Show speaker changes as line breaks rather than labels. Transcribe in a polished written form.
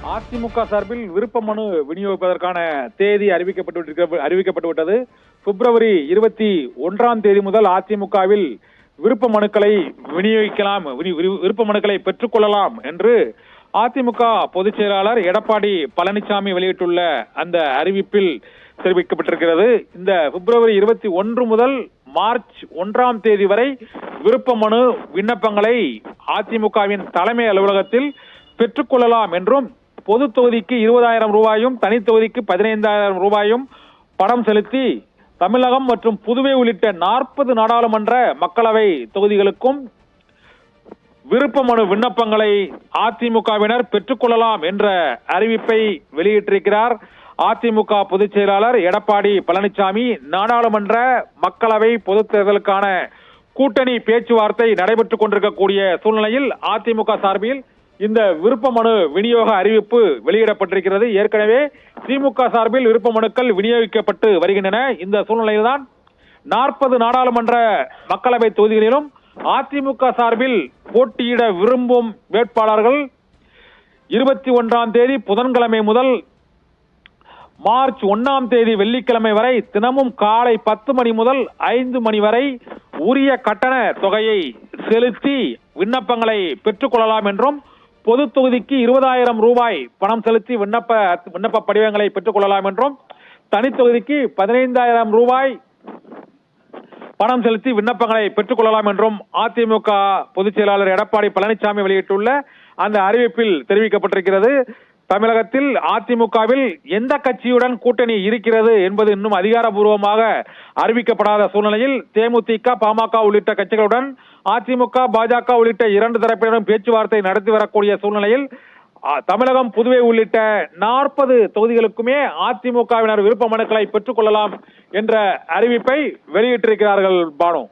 அதிமுக சார்பில் விருப்ப மனு விநியோகிப்பதற்கான தேதி அறிவிக்கப்பட்டு விட்டது. பிப்ரவரி 21ஆம் தேதி முதல் அதிமுகவில் விருப்ப மனுக்களை விநியோகிக்கலாம், விருப்ப மனுக்களை பெற்றுக் கொள்ளலாம் என்று அதிமுக பொதுச் செயலாளர் எடப்பாடி பழனிசாமி வெளியிட்டுள்ள அந்த அறிவிப்பில் தெரிவிக்கப்பட்டிருக்கிறது. இந்த பிப்ரவரி 21 முதல் மார்ச் 1ஆம் தேதி வரை விருப்ப மனு விண்ணப்பங்களை அதிமுகவின் தலைமை அலுவலகத்தில் பெற்றுக் கொள்ளலாம் என்றும், பொது தொகுதிக்கு 20,000 ரூபாயும் தனி தொகுதிக்கு 15,000 ரூபாயும் பணம் செலுத்தி தமிழகம் மற்றும் புதுவை உள்ளிட்ட 40 நாடாளுமன்ற மக்களவை தொகுதிகளுக்கும் விருப்ப மனு விண்ணப்பங்களை அதிமுகவினர் பெற்றுக் கொள்ளலாம் என்ற அறிவிப்பை வெளியிட்டிருக்கிறார் அதிமுக பொதுச் செயலாளர் எடப்பாடி பழனிசாமி. நாடாளுமன்ற மக்களவை பொதுத் தேர்தலுக்கான கூட்டணி பேச்சுவார்த்தை நடைபெற்றுக் கொண்டிருக்கக்கூடிய சூழ்நிலையில் அதிமுக சார்பில் இந்த விருப்ப மனு விநியோக அறிவிப்பு வெளியிடப்பட்டிருக்கிறது. ஏற்கனவே திமுக சார்பில் விருப்ப மனுக்கள் விநியோகிக்கப்பட்டு வருகின்றன. இந்த சூழ்நிலையில்தான் 40 நாடாளுமன்ற மக்களவை தொகுதிகளிலும் அதிமுக சார்பில் போட்டியிட விரும்பும் வேட்பாளர்கள் 21ஆம் தேதி புதன்கிழமை முதல் மார்ச் 1ஆம் தேதி வெள்ளிக்கிழமை வரை தினமும் காலை 10 மணி முதல் 5 மணி வரை உரிய கட்டண தொகையை செலுத்தி விண்ணப்பங்களை பெற்றுக் கொள்ளலாம் என்றும், பொது தொகுதிக்கு 20,000 ரூபாய் பணம் செலுத்தி விண்ணப்ப படிவங்களை பெற்றுக் கொள்ளலாம் என்றும், தனி தொகுதிக்கு 15,000 ரூபாய் பணம் செலுத்தி விண்ணப்பங்களை பெற்றுக் கொள்ளலாம் என்றும் அதிமுக பொதுச் செயலாளர் எடப்பாடி பழனிசாமி வெளியிட்டுள்ள அந்த அறிவிப்பில் தெரிவிக்கப்பட்டிருக்கிறது. தமிழகத்தில் அதிமுகவில் எந்த கட்சியுடன் கூட்டணி இருக்கிறது என்பது இன்னும் அதிகாரப்பூர்வமாக அறிவிக்கப்படாத சூழ்நிலையில் தேமுதிக, பாமக உள்ளிட்ட கட்சிகளுடன் அதிமுக, பாஜக உள்ளிட்ட 2 தரப்பினரும் பேச்சுவார்த்தை நடத்தி வரக்கூடிய சூழ்நிலையில் தமிழகம், புதுவை உள்ளிட்ட 40 தொகுதிகளுக்குமே அதிமுகவினர் விருப்ப மனுக்களை பெற்றுக் கொள்ளலாம் என்ற அறிவிப்பை வெளியிட்டிருக்கிறார்கள். பானு.